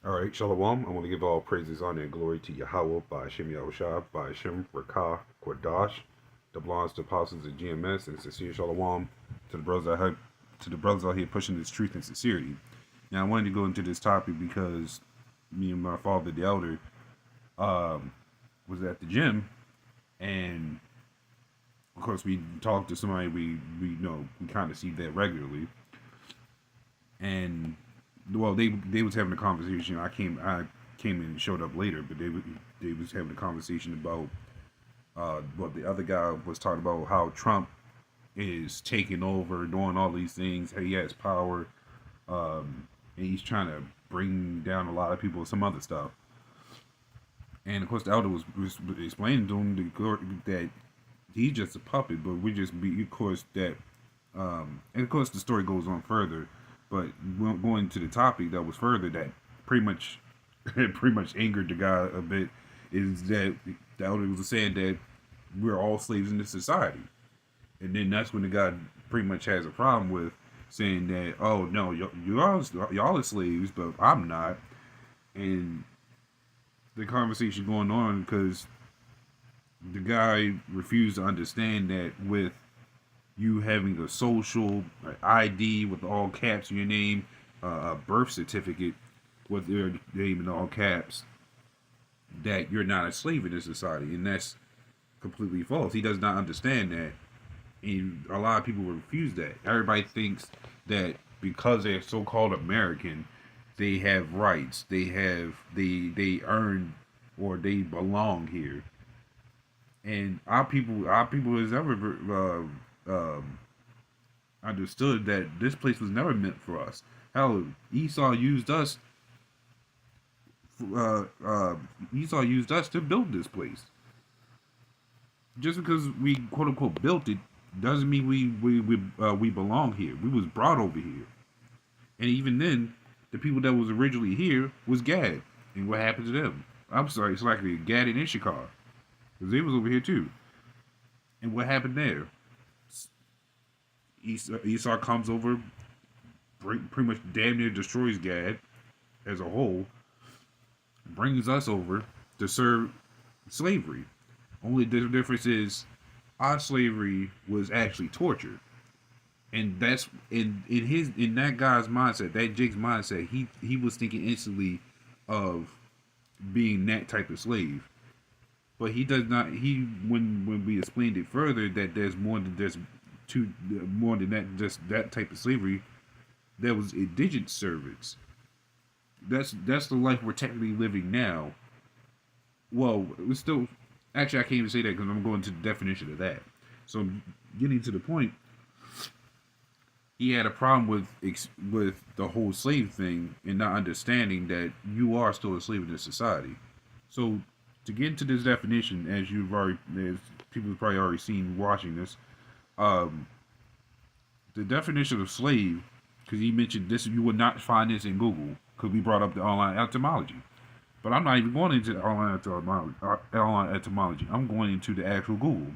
All right, Shalom. I want to give all praises, honor, and glory to Yahweh by Hashem Yahushua, by Hashem Rakah Quadash, the belongs to apostles of GMS, and sincere Shalom to the brothers out here pushing this truth and sincerity. Now, I wanted to go into this topic because me and my father, the elder, um, was at the gym, and of course, we talked to somebody we kind of see that regularly, and well, they was having a conversation. I came in and showed up later, but they was having a conversation about what the other guy was talking about, how Trump is taking over, doing all these things. He has power, and he's trying to bring down a lot of people, some other stuff. And of course, the elder was explaining to him that he's just a puppet, but we just be, of course, that, and of course, the story goes on further. But going to the topic that was further, that pretty much, pretty much angered the guy a bit, is that the elder was saying that we're all slaves in this society, and then that's when the guy pretty much has a problem with saying that, oh no, y'all are slaves, but I'm not, and the conversation going on because the guy refused to understand that with you having a social ID with all caps in your name, a birth certificate with their name in all caps, that you're not a slave in this society, and that's completely false. He does not understand that, and a lot of people refuse that. Everybody thinks that because they're so-called American, they have rights. They earn or they belong here. And our people has never understood that this place was never meant for us. Hell, Esau used us. Uh, uh, Esau used us to build this place. Just because we quote unquote built it doesn't mean we belong here. We was brought over here, and even then, the people that was originally here was Gad, and what happened to them? I'm sorry, it's likely Gad and Issachar, because they was over here too. And what happened there? Esau comes over, pretty much damn near destroys Gad as a whole, brings us over to serve slavery. Only the difference is our slavery was actually torture. And that's in that guy's mindset, that Jake's mindset, he was thinking instantly of being that type of slave. But he does not. He when we explained it further that there's more than that, just that type of slavery. There was indigent servants. That's the life we're technically living now. Well, it's still, actually I can't even say that because I'm going to the definition of that. So getting to the point, he had a problem with the whole slave thing and not understanding that you are still a slave in this society. So to get into this definition, as people have probably already seen watching this, um, the definition of slave, because he mentioned this, you would not find this in Google because we brought up the online etymology. But I'm not even going into the online etymology. I'm going into the actual Google.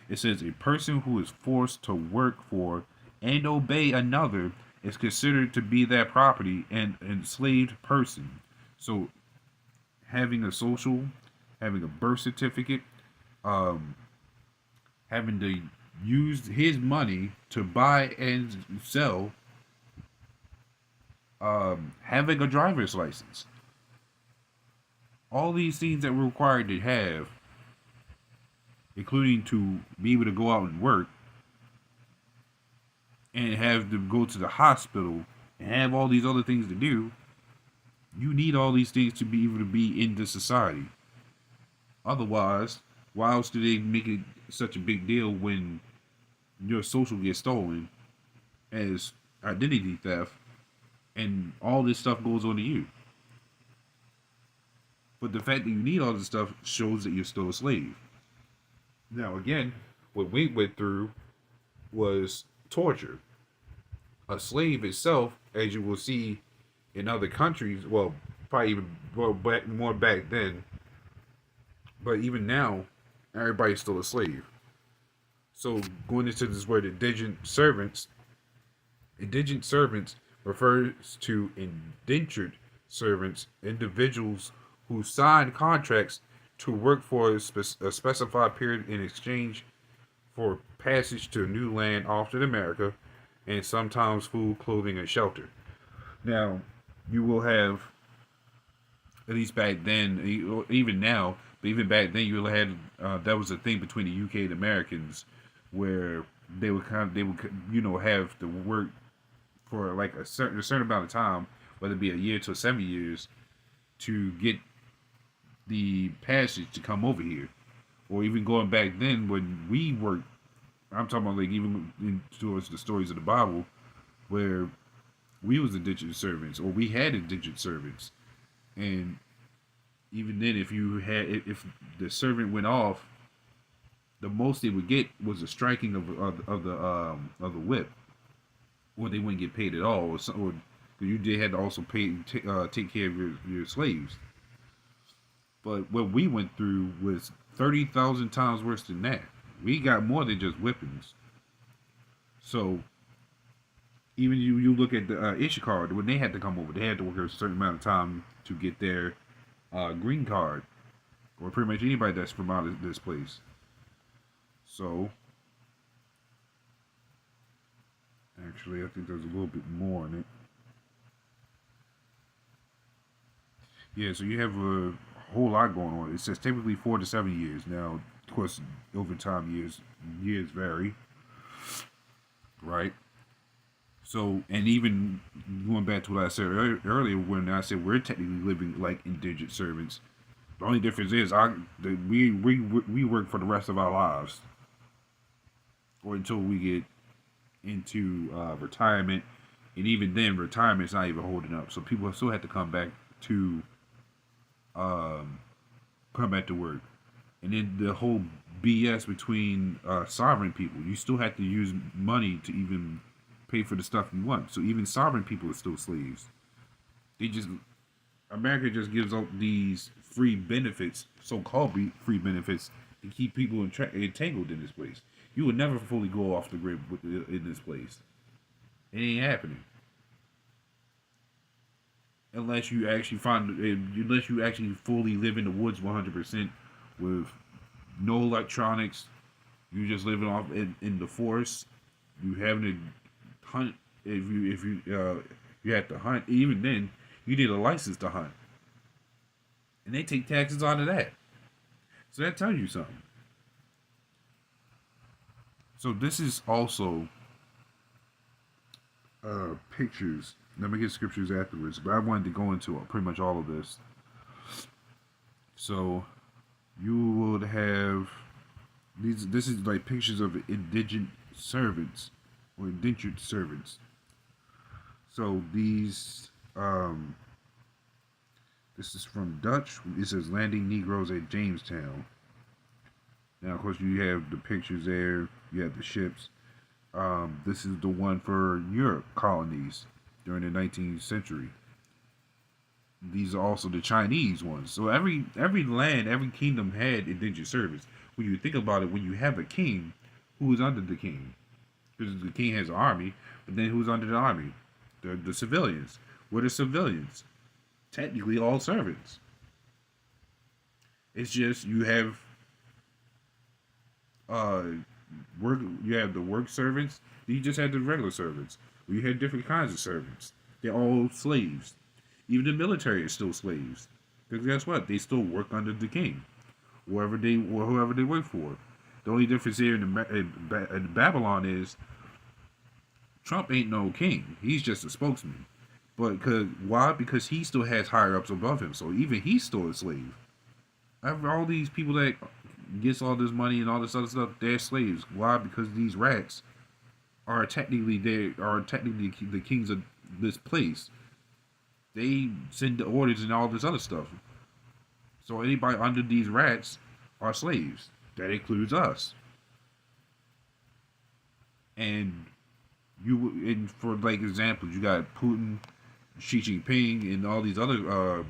It says a person who is forced to work for and obey another is considered to be their property and enslaved person. So having a social, having a birth certificate, um, having to use his money to buy and sell, having a driver's license. All these things that we're required to have, including to be able to go out and work and have to go to the hospital and have all these other things to do, you need all these things to be able to be in this society. Otherwise, why else do they make it such a big deal when your social gets stolen as identity theft and all this stuff goes on to you? But the fact that you need all this stuff shows that you're still a slave. Now, again, what we went through was torture. A slave itself, as you will see in other countries, well, probably even more back then, but even now, everybody's still a slave. So going into this word indigent servants refers to indentured servants, individuals who signed contracts to work for a specified period in exchange for passage to a new land often America, and sometimes food, clothing, and shelter. Now, you will have, at least back then, even now, but even back then, you had that was a thing between the UK and Americans, where they would have to work for like a certain amount of time, whether it be a year to 7 years, to get the passage to come over here, or even going back then when we worked. I'm talking about like even towards the stories of the Bible, where we was indentured servants, or we had indentured servants, and even then, if the servant went off, the most they would get was a striking of the whip, or they wouldn't get paid at all, or you did had to also take care of your slaves. But what we went through was 30,000 times worse than that. We got more than just whippings. So even you look at the Ishikar, when they had to come over, they had to work a certain amount of time to get their green card, or pretty much anybody that's from out of this place. So actually, I think there's a little bit more in it. Yeah, so you have a whole lot going on. It says typically 4 to 7 years. Now, of course, over time, years vary, right? So, and even going back to what I said earlier, when I said we're technically living like indigent servants, the only difference is we work for the rest of our lives, or until we get into retirement, and even then, retirement's not even holding up. So people still have to to um, come back to work. And then the whole BS between sovereign people, you still have to use money to even pay for the stuff you want. So even sovereign people are still slaves. They just America just gives out these free benefits, so-called free benefits, to keep people entangled in this place. You would never fully go off the grid in this place. It ain't happening unless you actually fully live in the woods 100% with no electronics. You just living off in the forest. You having to hunt if you have to hunt. Even then, you need a license to hunt, and they take taxes out of that. So that tells you something. So this is also pictures. Let me get scriptures afterwards, but I wanted to go into pretty much all of this. So you would have these. This is like pictures of indigent servants or indentured servants. So these, this is from Dutch. It says landing Negroes at Jamestown. Now, of course, you have the pictures there. You have the ships. This is the one for Europe colonies during the 19th century. These are also the Chinese ones. So every land, every kingdom had indentured servants. When you think about it, when you have a king, who is under the king? Because the king has an army, but then who's under the army? The civilians. What are civilians? Technically all servants. It's just you have work. You have the work servants. You just have the regular servants. You have different kinds of servants. They're all slaves. Even the military is still slaves. Because guess what? They still work under the king, whoever they work for. The only difference here in Babylon is Trump ain't no king. He's just a spokesman. But why? Because he still has higher ups above him. So even he's still a slave. All these people that gets all this money and all this other stuff, they're slaves. Why? Because these rats are technically the kings of this place. They send the orders and all this other stuff. So anybody under these rats are slaves. That includes us. And for like examples, you got Putin, Xi Jinping, and all these other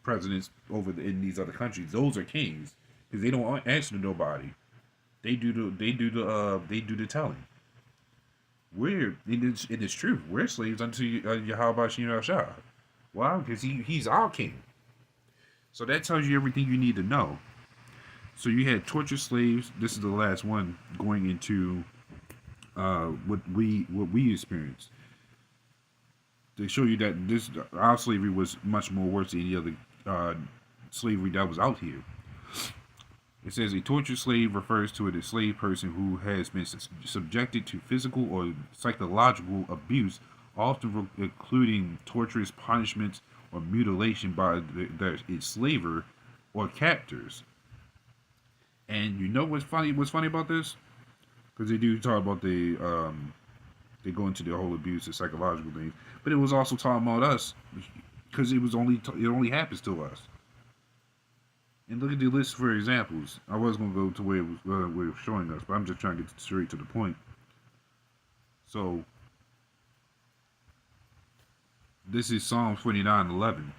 presidents in these other countries. Those are kings because they don't answer to nobody. They do the telling. It is true. We're slaves unto YAHAWAHSHI'S. Why? Because he's our king. So that tells you everything you need to know. So you had tortured slaves. This is the last one going into what we experienced. They show you that this our slavery was much more worse than any other slavery that was out here. It says a tortured slave refers to a enslaved person who has been subjected to physical or psychological abuse, often including torturous punishments or mutilation by their enslaver or captors. And you know what's funny? What's funny about this? Because they do talk about they go into the whole abuse and psychological things, but it was also talking about us because it only happens to us. And look at the list for examples. I was going to go to where it was showing us, but I'm just trying to get straight to the point. So this is Psalm 29:11.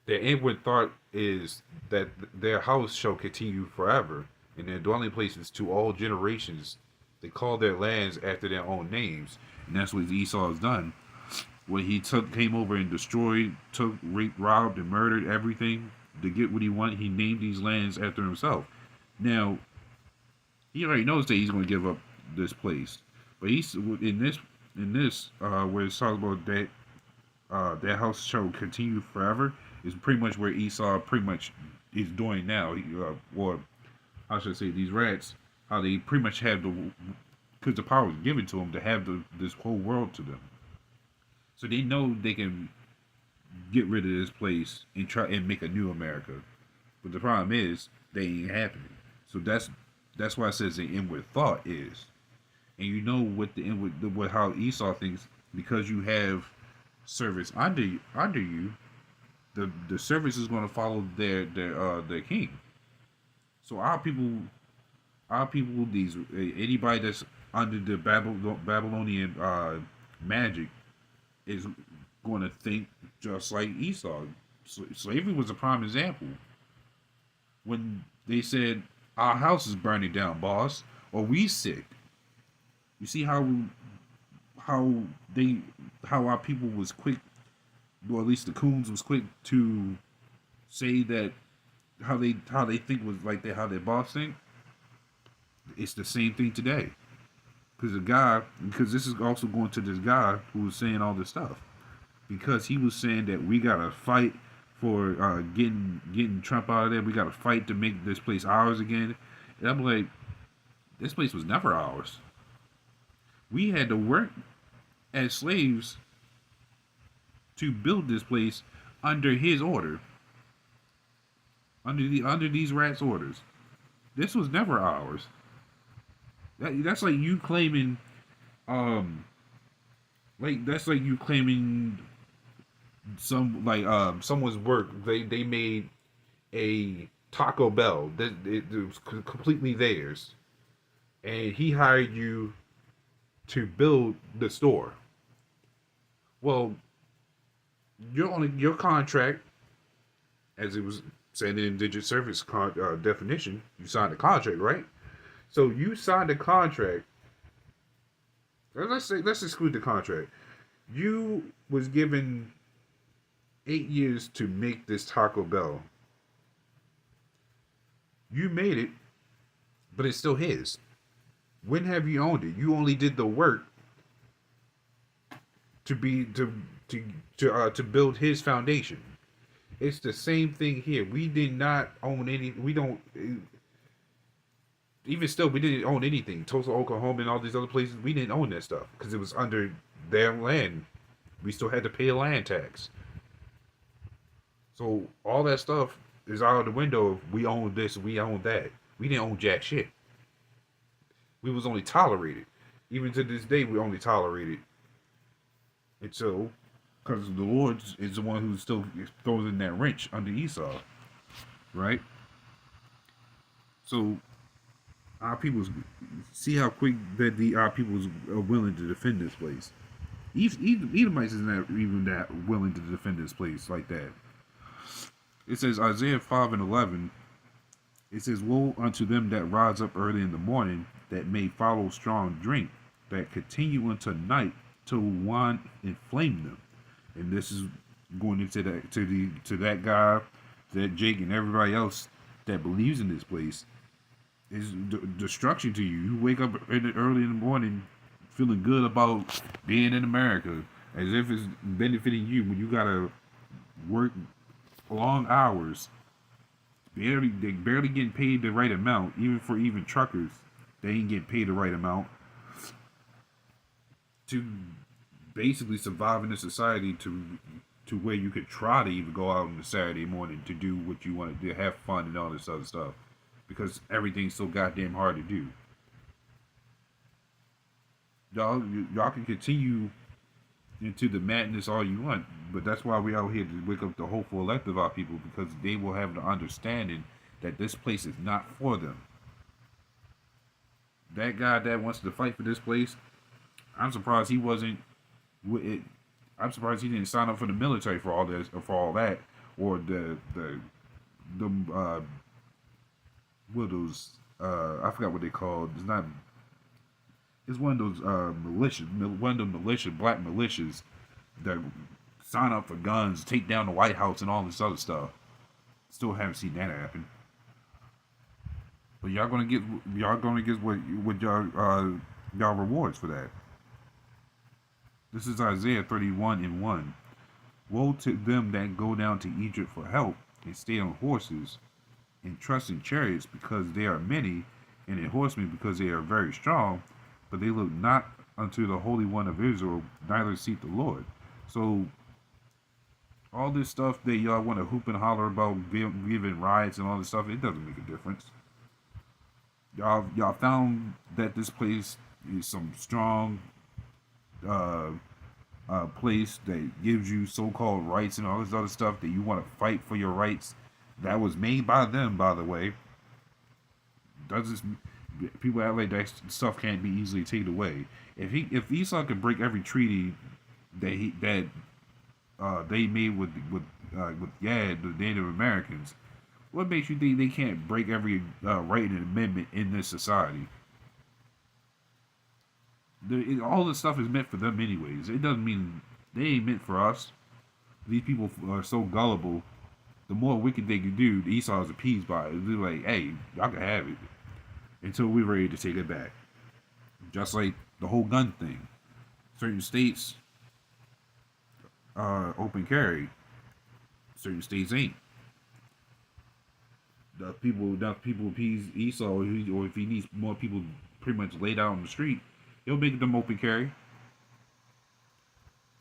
Their inward thought is that their house shall continue forever, and their dwelling places to all generations. They call their lands after their own names, and that's what Esau has done. When he came over and destroyed, took, raped, robbed, and murdered everything to get what he wanted, he named these lands after himself. Now, he already knows that he's going to give up this place, but he's in this where it's talking about that their house shall continue forever is pretty much where Esau pretty much is doing now. Or how should I say, these rats, how they pretty much have because the power was given to them to have this whole world to them. So they know they can get rid of this place and try and make a new America. But the problem is they ain't happening. So that's why it says the inward thought is. And you know what the inward what how Esau thinks, because you have service under you, the service is going to follow their king. So our people, these anybody that's under the Babylonian magic is going to think just like Esau. Slavery was a prime example. When they said, "Our house is burning down, boss," or "We sick." You see how our people was quick, or at least the coons was quick to say that how they think was like how their boss think. It's the same thing today. Because this is also going to this guy who was saying all this stuff. Because he was saying that we gotta fight for getting Trump out of there. We gotta fight to make this place ours again. And I'm like, this place was never ours. We had to work as slaves to build this place under his order. Under these rats' orders. This was never ours. That's like you claiming that's like you claiming someone's work. They made a Taco Bell that it was completely theirs, and he hired you to build the store. Well, your contract, as it was said in Indigent Service definition, you signed a contract, right? So you signed a contract. Let's exclude the contract. You was given 8 years to make this Taco Bell. You made it, but it's still his. When have you owned it? You only did the work to build his foundation. It's the same thing here. We did not own any. We don't. Even still, we didn't own anything. Tulsa, Oklahoma, and all these other places, we didn't own that stuff because it was under their land. We still had to pay a land tax. So all that stuff is out of the window. We own this, we own that. We didn't own jack shit. We was only tolerated. Even to this day, we only tolerated. And so, because the Lord is the one who still throws in that wrench under Esau, right? So our people see how quick that our people are willing to defend this place. Edomites is not even that willing to defend this place like that. It says Isaiah 5:11. It says, "Woe unto them that rise up early in the morning, that may follow strong drink, that continue until night, till wine inflame them, And this is going into that guy, that Jake, and everybody else that believes in this place is destruction to you. You wake up early in the morning feeling good about being in America, as if it's benefiting you when you gotta work long hours. They barely getting paid the right amount, even for truckers. They ain't getting paid the right amount to basically survive in a society to where you could try to even go out on a Saturday morning to do what you want to do, have fun and all this other stuff, because everything's so goddamn hard to do. Y'all can continue into the madness all you want, but that's why we out here to wake up the hopeful elect of our people, because they will have the understanding that this place is not for them. That guy that wants to fight for this place, I'm surprised he wasn't. I'm surprised he didn't sign up for the military for all this, or for all that, or the what are those? I forgot what they called. It's not. It's one of those one of the black militias that sign up for guns, take down the White House, and all this other stuff. Still haven't seen that happen. But y'all gonna get what y'all rewards for that. This is Isaiah 31:1. Woe to them that go down to Egypt for help, and stay on horses, and trust in chariots because they are many, and in horsemen because they are very strong, but they look not unto the Holy One of Israel, neither seek the Lord. So all this stuff that y'all want to hoop and holler about giving riots and all this stuff, it doesn't make a difference. Y'all found that this place is some strong place that gives you so-called rights and all this other stuff, that you want to fight for your rights. That was made by them, by the way. Does people act like that stuff can't be easily taken away? If Esau could break every treaty that they made with Yad, the Native Americans, what makes you think they can't break every right and amendment in this society? All this stuff is meant for them anyways. It doesn't mean they ain't meant for us. These people are so gullible. The more wicked they can do, the Esau is appeased by it. They're like, hey, y'all can have it until we're ready to take it back. Just like the whole gun thing. Certain states open carry. Certain states ain't. The people appease Esau, or if he needs more people pretty much laid out on the street, he'll make them open carry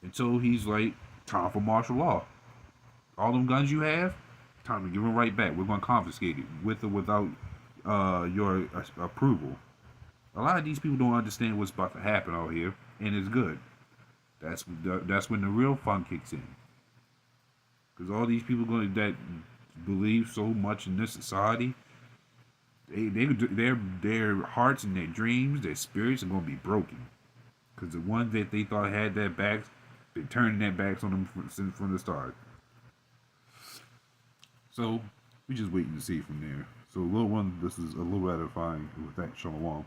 until he's like, time for martial law. All them guns you have, time to give them right back. We're going to confiscate it with or without your approval. A lot of these people don't understand what's about to happen out here, and it's good. That's when the real fun kicks in. Because all these people that believe so much in this society, their hearts and their dreams, their spirits are going to be broken. Because the ones that they thought had their backs, they're turning their backs on them from the start. So, we just waiting to see from there. So, little one, this is a little edifying with that. Shalom.